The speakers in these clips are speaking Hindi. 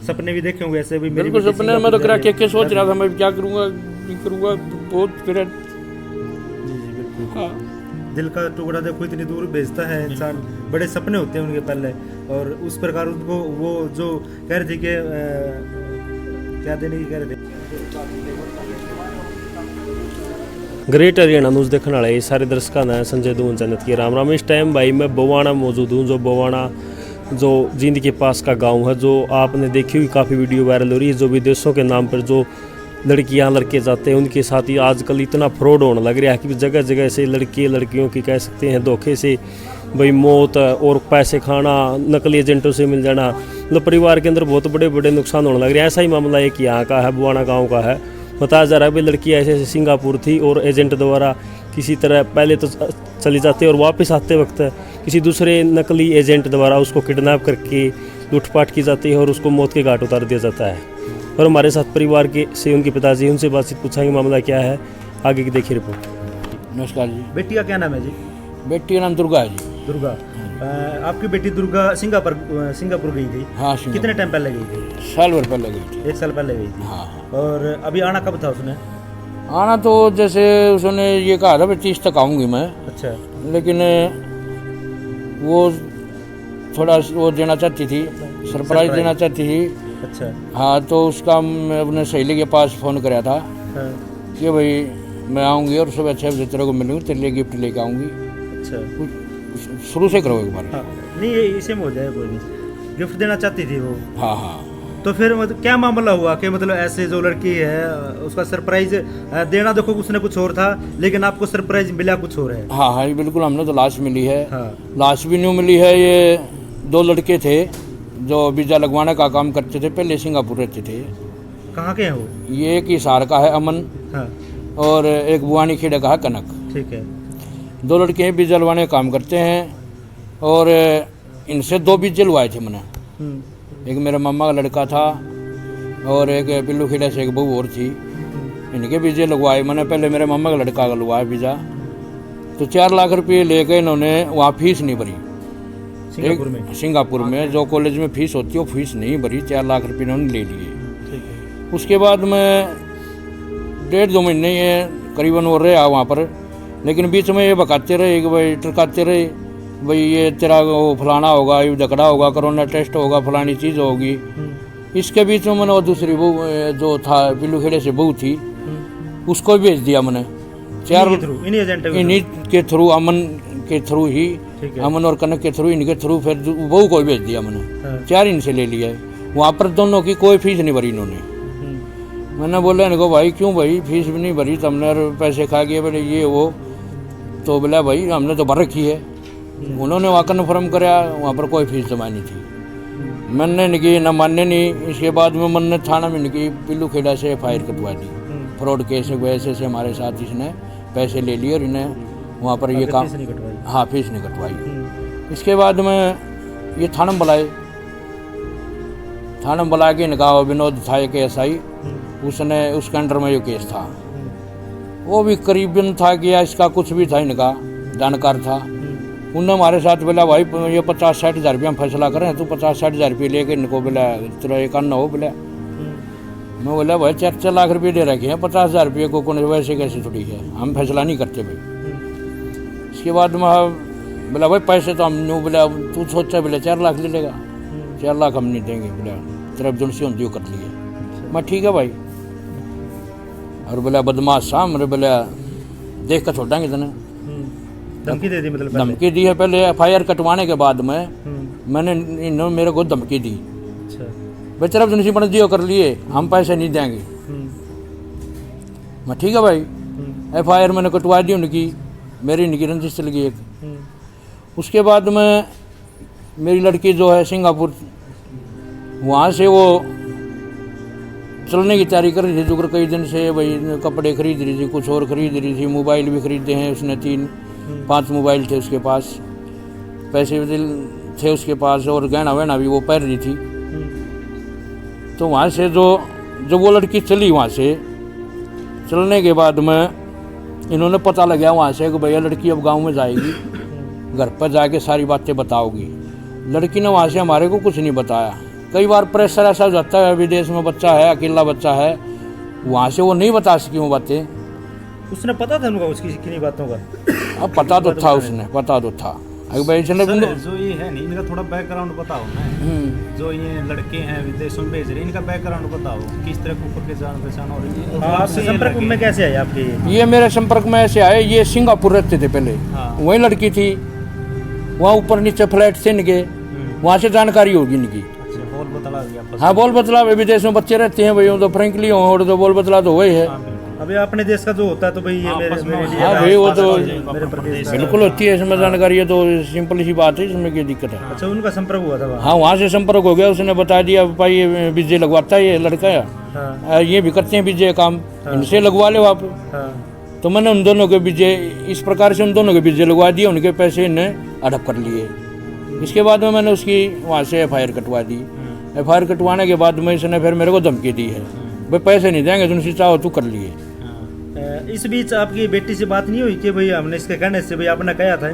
सपने भी देखे होंगे ऐसे भी? मेरी बिल्कुल बेटी सपने में तो करा क्या सोच रहा था मैं क्या करूँगा बहुत फिर। जी जी बिल्कुल। हाँ दिल का टुकड़ा देखो इतनी दूर भेजता है इंसान, बड़े सपने होते हैं उनके पहले, और उस प्रकार उनको वो जो कह रहे थे कि क्या देने की कह रहे थे। ग्रेट हरियाणा न्यूज़ देखने वाले सारे दर्शकों ने संजय दून जन्नत की राम राम। इस टाइम भाई मैं बवाना मौजूद हूँ, जो बवाना जो जींद के पास का गांव है, जो आपने देखी हुई काफ़ी वीडियो वायरल हो रही है, जो विदेशों के नाम पर जो लड़कियां लड़के जाते हैं उनके साथ ही आजकल इतना फ्रॉड होने लग रहा है कि जगह जगह से लड़के लड़कियों की कह सकते हैं धोखे से भाई मौत और पैसे खाना, नकली एजेंटों से मिल जाना, मतलब परिवार के अंदर बहुत बड़े बड़े नुकसान होने लग रहे हैं। ऐसा ही मामला एक यहाँ का है, बवाना गाँव का है। बताया जा रहा है भाई लड़की ऐसे ऐसे सिंगापुर थी और एजेंट द्वारा किसी तरह पहले तो चली जाती है और वापस आते वक्त किसी दूसरे नकली एजेंट द्वारा उसको किडनैप करके लूटपाट की जाती है और उसको मौत के घाट उतार दिया जाता है। और हमारे साथ परिवार के से उनके पिताजी, उनसे बातचीत पूछेंगे मामला क्या है, आगे की देखिए रिपोर्ट। नमस्कार जी। बेटी का क्या नाम है जी? बेटी का नाम दुर्गा है जी। दुर्गा। आपकी बेटी दुर्गा सिंगापुर गई थी? हाँ कितने टाइम पहले गई थी? साल भर पहले गई थी। 1 साल पहले गई थी। हाँ। और अभी आना कब था उसने? आना तो जैसे उसने ये कहा था 30 तक आऊँगी मैं। अच्छा। लेकिन वो थोड़ा वो देना चाहती थी, सरप्राइज देना चाहती थी। अच्छा। हाँ तो उसका मैं अपने सहेली के पास फ़ोन कराया था कि भाई मैं आऊँगी और सुबह 6 बजे तेरे को मिलूँगी, तेरे लिए गिफ्ट लेके आऊँगी। अच्छा। शुरू से करो एक बार। हाँ नहीं ये इसे में हो जाए, कोई नहीं। गिफ्ट देना चाहती थी वो? हाँ हाँ। तो फिर मतलब क्या मामला हुआ कि मतलब ऐसे जो लड़की है उसका सरप्राइज देना, देखो उसने कुछ और था लेकिन आपको सरप्राइज मिला कुछ और है? हाँ हाँ बिल्कुल, हमने तो लाश मिली है। हाँ। लाश भी नहीं मिली है। ये 2 लड़के थे जो वीज़ा लगवाने का काम करते थे, पहले सिंगापुर रहते थे। कहाँ के हैं वो? ये एक हिसार का है अमन। हाँ। और एक बुआनी खेड़े का है कनक। ठीक है। 2 लड़के वीज़ा लगवाने का काम करते हैं और इनसे 2 वीज़े लगवाए थे मैंने। एक मेरे मामा का लड़का था और एक पिल्लू खेड़ा से एक बहू और थी, इनके वीज़े लगवाए मैंने। पहले मेरे मामा का लड़का का लगवाया वीज़ा, तो 4 लाख रुपये लेके इन्होंने वहाँ फीस नहीं भरी। सिंगापुर में जो कॉलेज में फीस होती है वो फीस नहीं भरी, 4 लाख रुपये इन्होंने ले लिए। उसके बाद मैं 1.5-2 महीने ये करीबन वो रहा वहाँ पर, लेकिन बीच में ये बकाते रहे कि भाई टरकाते रहे भाई ये तेरा वो फलाना होगा, ये झगड़ा होगा, कोरोना टेस्ट होगा, फलानी चीज़ होगी। इसके बीच में मैंने वो दूसरी बहू जो था पिल्लू खेड़े से बहू थी उसको भेज दिया मैंने। इन्हीं के थ्रू, अमन के थ्रू ही, अमन और कनक के थ्रू, इनके थ्रू फिर बहू को भेज दिया मैंने। 4 इनसे ले लिया है। वहाँ पर दोनों की कोई फीस नहीं भरी इन्होंने। मैंने बोला इनको भाई क्यों भाई फीस भी नहीं भरी तुमने और पैसे खा गए बोले ये वो, तो बोला भाई हमने तो भर रखी है। उन्होंने वहाँ कन्फर्म कराया, वहाँ पर कोई फीस जमा नहीं थी। मैंने इनकी न मानने नहीं। इसके बाद में मैंने थाना में इनकी पिल्लू खेड़ा से FIR कटवा दी, फ्रॉड केस वैसे से हमारे साथ इसने पैसे ले लिए और इन्हें वहाँ पर ये काम, हाँ फीस नहीं कटवाई। इसके बाद में ये थाना में बुलाए, थाना में बुला के इनका विनोद था एक SI, उसने उसके अंडर में ये केस था। वो भी करीबन था कि इसका कुछ भी था, इनका जानकार था। उन्होंने हमारे साथ बोला भाई ये 50-60 हज़ार रुपया हम फैसला करें, तू 50-60 हज़ार रुपये लेके इनको बोला तेरा एक अन्ना हो बोला। मैं बोला भाई 4 लाख रुपये दे रखे हैं, 50 हज़ार रुपये को कौन वैसे कैसे थोड़ी है, हम फैसला नहीं करते भाई। इसके बाद मैं बोला भाई पैसे तो हम नहीं, बोला तू सोचा बोला 4 लाख ले लेगा, 4 लाख हम नहीं देंगे, बोला तेरा एमरजेंसी होती कर लिए। मैं ठीक है भाई। और बोला बदमाश साहब, मेरे बोला देख कर छोड़ेंगे तेने। धमकी दे दी? मतलब धमकी दी है। पहले FIR कटवाने के बाद में मैंने इन्होंने मेरे को धमकी दी। अच्छा। भाई तेरा एमरजेंसी बन दियो कर लिए, हम पैसे नहीं देंगे। मैं ठीक है भाई। FIR मैंने कटवा दी उनकी, मेरी इनकी रंजिश चल गई एक। उसके बाद में मेरी लड़की जो है सिंगापुर, वहाँ से वो चलने की तैयारी कर रही थी। जुगर कई दिन से भाई कपड़े खरीद रही थी, कुछ और खरीद रही थी, मोबाइल भी खरीदे हैं उसने, 3-5 मोबाइल थे उसके पास, पैसे भी थे उसके पास और गहना वहना भी वो पहन रही थी। तो वहाँ से जब वो लड़की चली, वहाँ से चलने के बाद में इन्होंने पता लगा वहाँ से कि भैया लड़की अब गांव में जाएगी, घर पर जाके सारी बातें बताओगी। लड़की ने वहाँ से हमारे को कुछ नहीं बताया कई बार प्रेशर ऐसा हो जाता है, विदेश में बच्चा है, अकेला बच्चा है, वहाँ से वो नहीं बता सकी वो बातें। उसने पता था उनका उसकी किन्हीं बातों का? अब पता तो था, उसने पता तो था। अगर भाई चलो सर, जो ये है नहीं, इनका थोड़ा बैकग्राउंड बताओ ना। जो ये लड़के हैं विदेशों में भेज रहे हैं, इनका बैकग्राउंड बताओ, किस तरह कुकुर के जान पहचान हो रही है। हाँ, आपसे संपर्क में कैसे आए आपके? ये मेरे संपर्क में ऐसे आए, ये सिंगापुर रहते थे पहले, वही लड़की थी, वहाँ ऊपर नीचे फ्लैट थे इनके, वहाँ से जानकारी होगी इनकी। अच्छा, बोल बतला दिया। हाँ, बोल बतला, विदेश में बच्चे रहते हैं भाई, तो फ्रेंकली हो और तो बोल बतला तो वही है। अभी अपने देश का जो होता है तो भाई ये मेरे लिए हाँ भाई, वो तो मेरे प्रदेश का। बिल्कुल होती है इसमें जानकारी, है तो सिंपल सी बात है, इसमें क्या दिक्कत है। अच्छा, उनका संपर्क हुआ था वहाँ? हाँ, वहाँ से संपर्क हो गया, उसने बता दिया भाई ये बीजे लगवाता है ये लड़का है, हाँ, ये भी करते हैं बीजे काम, इनसे लगवा लो आप। हाँ, तो मैंने उन दोनों के बीजे इस प्रकार से उन दोनों के बीजे लगवा दिए, उनके पैसे इन्हें अडप कर लिए। इसके बाद में मैंने उसकी वहाँ से FIR कटवा दी। FIR कटवाने के बाद में इसने फिर मेरे को धमकी दी है, भाई पैसे नहीं देंगे, तुमसे चाहो तू कर लिए। इस बीच आपकी बेटी से बात नहीं हुई कि भाई हमने इसके कहने से, भाई आपने कहा था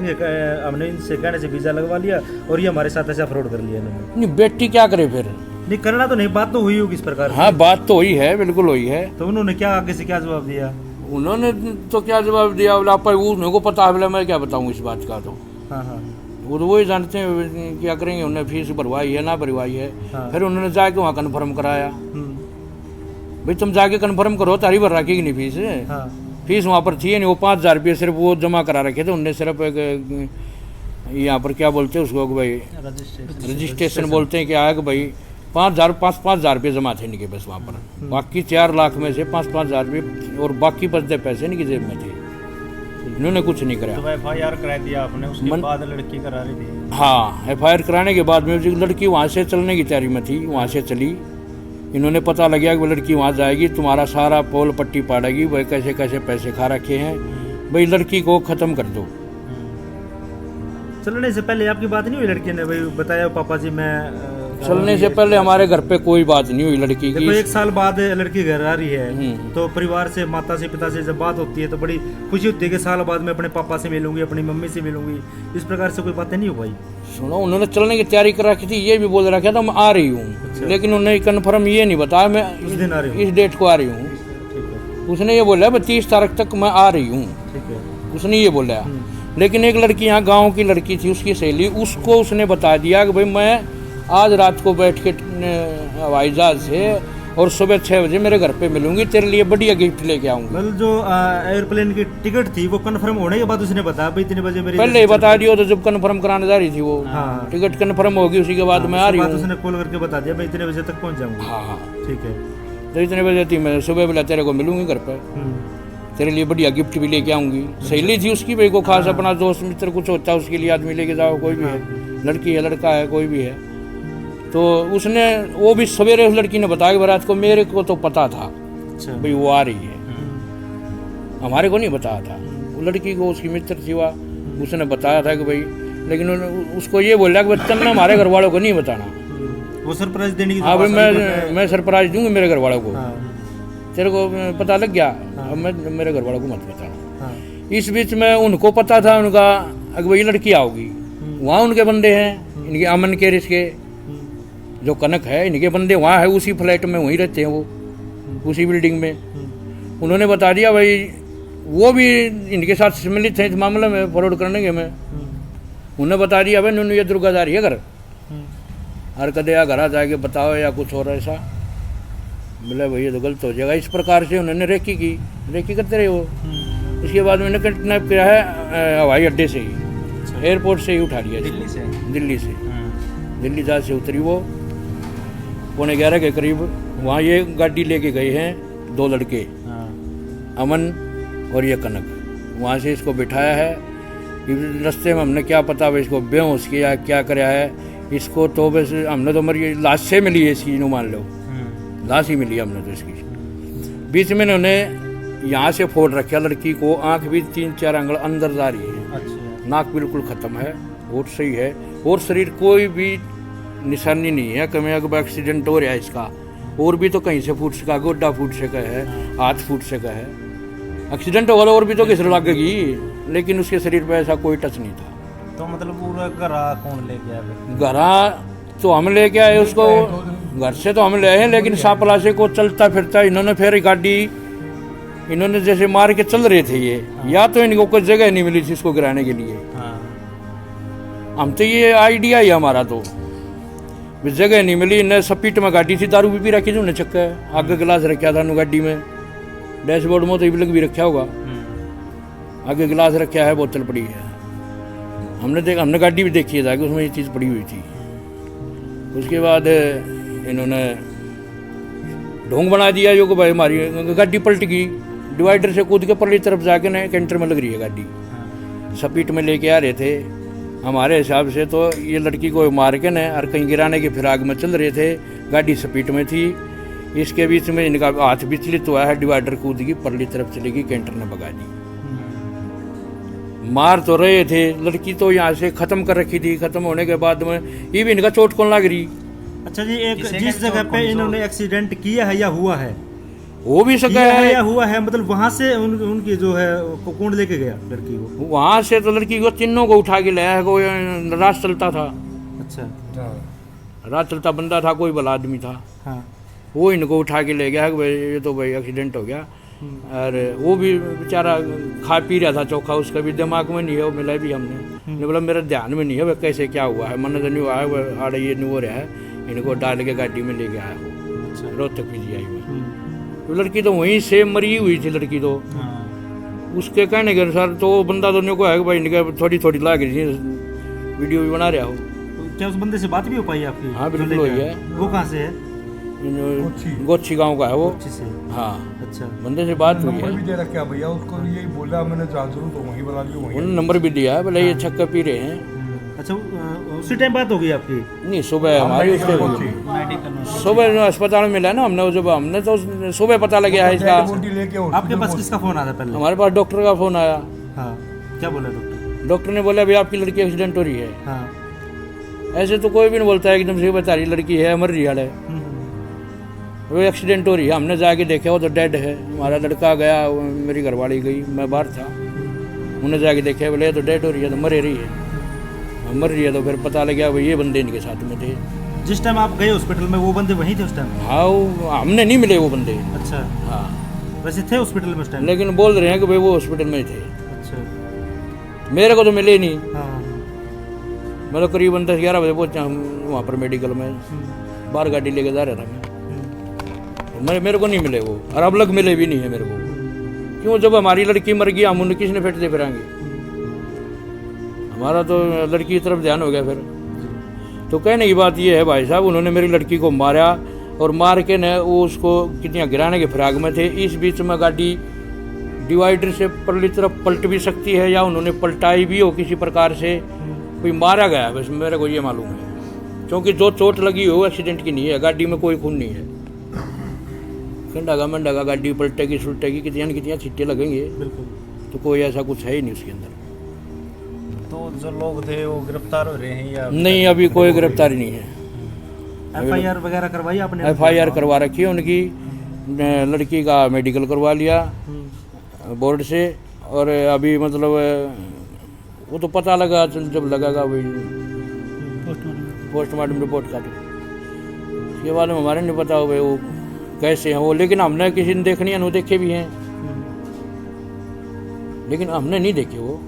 हमने इनसे कहने से वीजा लगवा लिया और ये हमारे साथ ऐसा फ्रॉड कर लिया इन्होंने? नहीं, बेटी क्या करे फिर? नहीं करना तो नहीं, बात तो हुई होगी इस प्रकार। हाँ, बात तो हुई है, बिल्कुल हुई है। तो उन्होंने क्या आगे से क्या जवाब दिया? उन्होंने तो क्या जवाब दिया, बोला आप मेरे को पता है, बोला मैं क्या बताऊँ इस बात का। तो हाँ, हाँ, वो तो वही जानते हैं क्या करेंगे, उन्होंने फीस भरवाई है ना भरवाई है। हाँ। फिर उन्होंने जाके वहाँ कन्फर्म कराया, भाई तुम जाके कन्फर्म करो, तारी भर रखी कि नहीं फीस। हाँ, फीस वहाँ पर थी नहीं, वो 5,000 रुपये सिर्फ वो जमा करा रखे थे उनने, सिर्फ एक यहाँ पर क्या बोलते हैं उसको कि भाई रजिस्ट्रेशन बोलते हैं, क्या है कि भाई 5,000 रुपये जमा थे इनके बस वहाँ पर। बाकी 4 लाख में से 5,000 रुपये और बाकी बचते पैसे इनकी जेब में थे, इन्होंने कुछ नहीं कराया। तो FIR करा दिया आपने, उसके बाद लड़की करा रही थी? हाँ, FIR कराने के बाद में लड़की वहाँ से चलने की तैयारी में थी, वहाँ से चली। इन्होंने पता लग गया कि वो लड़की वहाँ जाएगी, तुम्हारा सारा पोल पट्टी पाड़ेगी, भाई कैसे कैसे पैसे खा रखे हैं, भाई लड़की को ख़त्म कर दो। चलने से पहले आपकी बात नहीं हुई लड़की ने? भाई बताया पापा जी मैं चलने से पहले हमारे घर पे कोई बात नहीं हुई लड़की देखो, की। 1 साल बाद लड़की घर आ रही है तो परिवार से, माता से, पिता से जब बात होती है तो बड़ी खुशी होती है कि साल बाद मैं अपने पापा से मिलूंगी, अपनी मम्मी से मिलूंगी। इस प्रकार से कोई बातें नहीं हो पाई? सुनो, उन्होंने चलने की तैयारी कर रखी थी, ये भी बोल रखा था मैं आ रही हूँ। अच्छा। लेकिन उन्होंने कन्फर्म ये नहीं बताया मैं उस दिन आ रही हूँ, इस डेट को आ रही हूँ। ठीक है, उसने ये बोला 30 तारीख तक मैं आ रही हूँ, ठीक है। उसने ये बोला। लेकिन एक लड़की यहाँ गांव की लड़की थी, उसकी सहेली, उसको उसने बता दिया कि भाई मैं आज रात को बैठ के हवाई जहाज से और सुबह 6 बजे मेरे घर पे मिलूंगी, तेरे लिए बढ़िया गिफ्ट लेके आऊंगी। मतलब जो एयरप्लेन की टिकट थी वो कंफर्म होने के बाद उसने बताया भाई इतने बजे मेरी पहले ही बता दियो, तो जब कंफर्म कराने जा रही थी वो, हाँ। टिकट कंफर्म होगी उसी के बाद मैं आ रही हूँ। उसने कॉल करके बता दिया भाई इतने बजे तक पहुंच जाऊंगा। हाँ हाँ, ठीक है। तो इतने बजे थी, मैं सुबह बोला तेरे को मिलूंगी घर पे, तेरे लिए बढ़िया गिफ्ट भी लेके आऊंगी। सहेली थी उसकी, भाई को खास अपना दोस्त मित्र कुछ होता है उसके लिए आदमी लेके जाओ, कोई भी है, लड़की है लड़का है कोई भी है। तो उसने वो भी सवेरे उस लड़की ने बताया कि रात को, मेरे को तो पता था अच्छा, भाई वो आ रही है, हमारे को नहीं बताया था। वो लड़की को उसकी मित्र थी वह, उसने बताया था कि भाई, लेकिन उसको ये बोला कि बच्चन ना हमारे घर वालों को नहीं बताना। वो सरप्राइज देने की? हाँ भाई, मैं सरप्राइज दूंगी मेरे घर वालों को, हाँ, तेरे को पता लग गया, अब मैं मेरे घर वालों को मत बताना। हाँ, इस बीच में उनको पता था उनका कि भाई लड़की आओगी, वहाँ उनके बंदे हैं, इनके अमन के रिश्ते जो कनक है, इनके बंदे वहाँ है, उसी फ्लैट में वहीं रहते हैं वो, उसी बिल्डिंग में। उन्होंने बता दिया भाई, वो भी इनके साथ सम्मिलित हैं इस मामले में, फॉरवर्ड करने के में। उन्होंने बता दिया भाई नूनू ये दुर्गादारी है घर, हर कदे या घर आ जाके बताओ या कुछ और ऐसा। बोले भाई ये तो गलत हो जाएगा। इस प्रकार से उन्होंने रेकी की, रेकी करते रहे वो। इसके बाद मैंने किडनैप किया है हवाई अड्डे से ही, एयरपोर्ट से ही उठा लिया, दिल्ली से दिल्ली जहाज से उतरी वो 11:15 के करीब। वहाँ ये गाड़ी लेके गए हैं 2 लड़के, अमन और ये कनक। वहाँ से इसको बिठाया है, रास्ते में हमने क्या पता भाई इसको बेहोश किया क्या कराया है इसको, तो बस हमने तो मरी लाश से मिली है इसकी, मान लो लाश ही मिली हमने तो इसकी। बीच में इन्होंने यहाँ से फोड़ रखा लड़की को, आँख भी 3-4 अंगल अंदर जा रही है, नाक बिल्कुल ख़त्म है, होठ सही है, और शरीर कोई भी निशानी नहीं है कि मैं अगर एक्सीडेंट हो रहा है इसका, और भी तो कहीं से फूट सका, गोड्डा फूट सका है, हाथ फूट सका है, एक्सीडेंट होगा और भी तो किस लगेगी, लेकिन उसके शरीर पे ऐसा कोई टच नहीं था। तो मतलब पूरा घरा कौन ले गया? घरा तो हम लेके आए उसको घर से, तो हम ले आए, लेकिन सापला से को चलता फिरता इन्होंने फिर गाड़ी इन्होंने जैसे मार के चल रहे थे ये, या तो इनको कोई जगह नहीं मिली थी इसको गिराने के लिए। हम तो ये आइडिया ही हमारा, तो जगह नहीं मिली, इन्हें स्पीड में गाड़ी थी, दारू भी रखी थी उन्हें चक्का, आगे गिलास रखा था गाड़ी में, डैशबोर्ड में तो इबलक भी रखा होगा, आगे गिलास रखा है, बोतल पड़ी है। हमने गाड़ी भी देखी था कि उसमें ये चीज़ पड़ी हुई थी। उसके बाद इन्होंने ढोंग बना दिया जो कि भाई हमारी गाड़ी पलट गई, डिवाइडर से कूद के परली तरफ जाके ना कैंटर में लग रही है गाड़ी। स्पीड में लेके आ रहे थे, हमारे हिसाब से तो ये लड़की को मार के न और कहीं गिराने की फिराक में चल रहे थे, गाड़ी स्पीड में थी, इसके बीच में इनका हाथ विचलित हुआ है, डिवाइडर कूद गई, परली तरफ चली गई, कैंटर ने भगा दी। मार तो रहे थे, लड़की तो यहाँ से खत्म कर रखी थी, खत्म होने के बाद में ये भी इनका चोट कौन लग रही। अच्छा जी, एक जिस जगह पे इन्होंने एक्सीडेंट किया है या हुआ है, हो भी सका है या हुआ है, मतलब वहां से उनकी जो है कौन लेके गया लड़की को? वहां से तो लड़की को तीनों को उठा के लाया है, कोई रात चलता था, अच्छा, रात चलता बंदा था, कोई भला आदमी था, हाँ, वो इनको उठा के ले गया, भाई ये तो भाई एक्सीडेंट हो गया। और वो भी बेचारा खा पी रहा था चोखा, उसका भी दिमाग में नहीं है, वो मिला भी हमने, बोला मेरे ध्यान में नहीं है वह कैसे क्या हुआ है, मन नहीं हुआ है, वह आड़े ये नहीं हो रहा है, इनको डाल के गाड़ी में ले गया है वो रोहतक पीजीआई में। तो लड़की तो वहीं से मरी हुई थी लड़की तो, उसके कहने के अनुसार तो वो बंदा तो को है भाई इनके थोड़ी थोड़ी लाग रही थी, वीडियो भी बना रहा हो। क्या उस बंदे से बात भी हो पाई आपकी? हाँ बिल्कुल हुई है। वो कहाँ से है? गोच्छी गांव का है वो। से? हाँ, अच्छा, बंदे से बात हुई है, भी दे रखा भैया उसको, यही बोला मैंने जरूर तो वहीं बना लिया, उन्होंने नंबर भी दिया है, बोले ये छक्का पी रहे हैं। अच्छा, उसी टाइम बात हो गई आपकी? नहीं, सुबह हमारी उससे सुबह अस्पताल में मिला ना हमने, जब हमने तो सुबह पता लग गया है इसका। आपके पास किसका फोन आया पहले? हमारे पास डॉक्टर का फोन आया। हाँ, क्या बोला डॉक्टर? डॉक्टर ने बोला भाई आपकी लड़की एक्सीडेंट हो रही है। हाँ, ऐसे तो कोई भी नहीं बोलता है एकदम से बता रही लड़की है, मर रही है, वो एक्सीडेंट हो रही है। हमने जाके देखा वो तो डेड है। हमारा लड़का गया, मेरी घरवाली गई, मैं बाहर था, उन्हें जाके देखा बोले तो डेड हो रही है, तो मर रही है, मर रही है। तो फिर पता लग गया भाई ये बंदे इनके साथ में थे। जिस टाइम आप गए हॉस्पिटल में वो बंदे वहीं थे उस टाइम? हाँ, हमने नहीं मिले वो बंदे। अच्छा, हाँ, वैसे थे हॉस्पिटल में उस टाइम? लेकिन बोल रहे हैं कि भाई वो हॉस्पिटल में थे। अच्छा, मेरे को तो मिले नहीं। हाँ, मैं तो करीबन 10-11 बजे पहुंचा वहाँ पर मेडिकल में, बाहर गाड़ी लेके जा रहा था मैं, मेरे को नहीं मिले वो, और अब लग मिले भी नहीं है मेरे को। क्यों, जब हमारी लड़की मर गई हम उन्हें किसने फेंटते फिरांगे? हमारा तो लड़की की तरफ ध्यान हो गया फिर। तो कहने की बात ये है भाई साहब, उन्होंने मेरी लड़की को मारा और मार के न वो उसको कितनी गिराने के फिराक में थे। इस बीच में गाड़ी डिवाइडर से परली तरफ पलट भी सकती है, या उन्होंने पलटाई भी हो किसी प्रकार से, कोई मारा गया बस मेरे को ये मालूम है। क्योंकि जो चोट लगी हो एक्सीडेंट की नहीं है, गाड़ी में कोई खून नहीं है। डगा मंडगा गाड़ी पलटेगी सुलटेगी, कितनी छिट्टे लगेंगे, बिल्कुल, तो कोई ऐसा कुछ है ही नहीं उसके अंदर। तो जो लोग थे वो गिरफ्तार हो रहे हैं या नहीं, अभी कोई गिरफ्तारी नहीं है। FIR वगैरह करवाई आपने? FIR करवा रखी है उनकी, लड़की का मेडिकल करवा लिया बोर्ड से, और अभी मतलब वो तो पता लगा जब लगेगा वही पोस्टमार्टम रिपोर्ट का, तो उसके बाद में हमारे नहीं पता हो भाई वो कैसे हैं वो। लेकिन हमने किसी ने देखनी है, देखे भी हैं, लेकिन हमने नहीं देखे वो,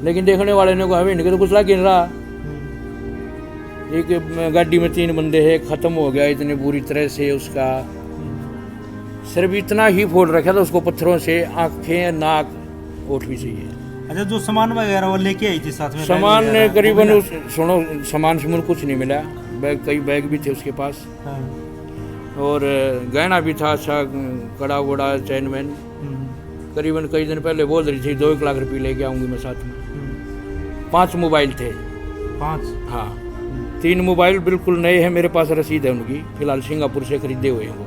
लेकिन देखने वाले ने को हमें इनके तो कुछ ला गिन रहा। एक गाड़ी में 3 बंदे हैं, खत्म हो गया इतनी बुरी तरह से, उसका सिर्फ इतना ही फोड़ रखा था उसको पत्थरों से, आंखें नाक ओठ भी चाहिए। अच्छा, जो सामान वगैरह वो लेके आई थी साथ में? सामान करीबन सुनो, सामान से मुझे कुछ नहीं मिला, बैग, कई बैग भी थे उसके पास, हाँ, और गहना भी था, अच्छा कड़ा वड़ा चैन वैन। करीबन कई दिन पहले बोल रही थी 2-1 लाख रुपये लेके आऊँगी मैं साथ में। 5 मोबाइल थे। 5? हाँ, 3 मोबाइल बिल्कुल नए हैं, मेरे पास रसीद है उनकी, फिलहाल सिंगापुर से खरीदे हुए हैं वो।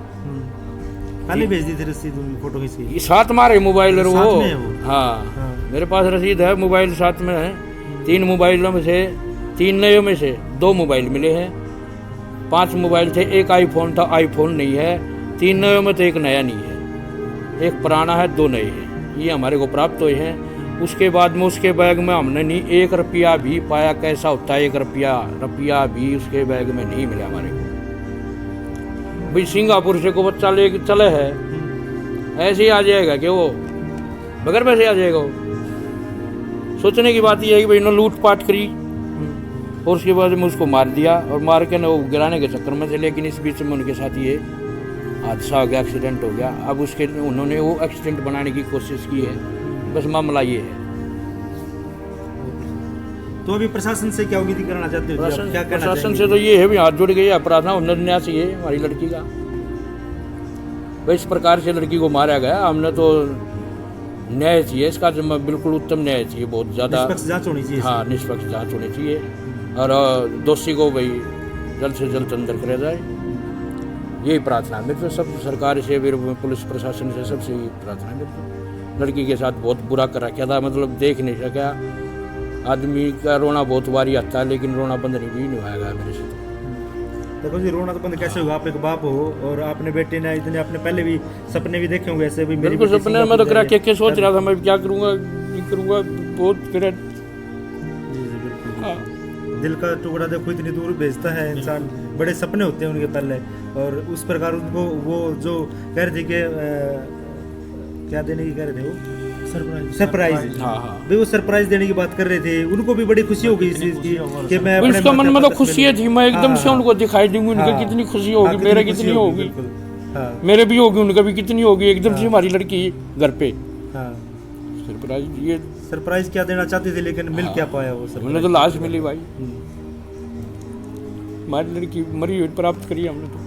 पहले भेज दी थी रसीद उनकी, फोटो खींच के? साथ मारे मोबाइल और साथ वो, में है वो? हाँ, मेरे पास रसीद है, मोबाइल साथ में है। 3 मोबाइलों में से 3 नए में से 2 मोबाइल मिले हैं। 5 मोबाइल थे, एक आईफोन था, आईफोन नहीं है। 3 नए में तो एक नया नहीं है, एक पुराना है, 2 नए हैं। ये हमारे को प्राप्त हुए हैं। उसके बाद में उसके बैग में हमने नहीं 1 रुपया भी पाया। कैसा होता है 1 रुपया भी उसके बैग में नहीं मिला हमारे को। भाई सिंगापुर से को बच्चा लेके चले है, ऐसे ही आ जाएगा कि वो बगैर पैसे आ जाएगा वो। सोचने की बात यह है कि भाई इन्होंने लूट पाट करी और उसके बाद में उसको मार दिया और मार के ना वो गिराने के चक्कर में से। लेकिन इस बीच में उनके साथ ये हादसा हो गया, एक्सीडेंट हो गया। अब उसके उन्होंने वो एक्सीडेंट बनाने की कोशिश की है, बस मामला ये है। तो अभी प्रशासन से क्या उम्मीद करना चाहते हो? क्या कहना प्रशासन चाहेंगे? से तो ये है भी हाथ जुड़ गए, अपराध न्यास ये है हमारी लड़की का। भाई इस प्रकार से लड़की को मारा गया, हमने तो न्याय चाहिए इसका, बिल्कुल उत्तम न्याय चाहिए, बहुत ज़्यादा निष्पक्ष जांच होनी चाहिए। हाँ निष्पक्ष जांच होनी चाहिए और दोषी को भाई जल्द से जल्द अंदर कराया जाए, यही प्रार्थना है मेरी तो। सब सरकार से फिर पुलिस प्रशासन से सबसे यही प्रार्थना है मेरी तो। लड़की के साथ बहुत बुरा कर रखा था, मतलब देख नहीं सका। आदमी का रोना बहुत बारी आता है लेकिन रोना बंद नहीं हुआ गया मेरे से। देखो जी, रोना तो बंद कैसे होगा? आप एक बाप हो और आपने बेटे ने इतने अपने पहले भी सपने भी देखे होंगे ऐसे भी। मेरी बिल्कुल बेटी सपने में तो करा के सोच रहा था मैं क्या करूँगा, नहीं करूँगा, बहुत फिर दिल का टुकड़ा देखो इतनी दूर भेजता है इंसान। बड़े सपने होते हैं उनके पहले, और उस प्रकार उनको वो जो कह रहे थे कि क्या देने की कह रहे थे वो सरप्राइज। हाँ हाँ भाई वो सरप्राइज देने की बात कर रहे थे, उनको भी बड़ी खुशी होगी इस चीज की कि मैं अपने उसका मन में तो खुशी थी, मैं एकदम हाँ, से उनको दिखाई दूंगी उनका हाँ, कितनी खुशी होगी, मेरे कितनी होगी, बिल्कुल। हाँ मेरे भी होगी, उनका भी कितनी होगी। एकदम से हमारी लड़की घर पे हाँ। सरप्राइज, ये सरप्राइज क्या देना चाहते थे लेकिन मिल क्या पाया वो हमने सरप्राइज? तो लाश मिली भाई, हमारी लड़की मरी हुई प्राप्त करी हमने तो,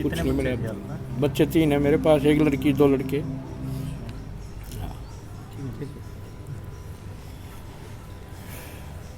कुछ नहीं मिला। बच्चे 3 है मेरे पास, 1 लड़की 2 लड़के। ठीक है।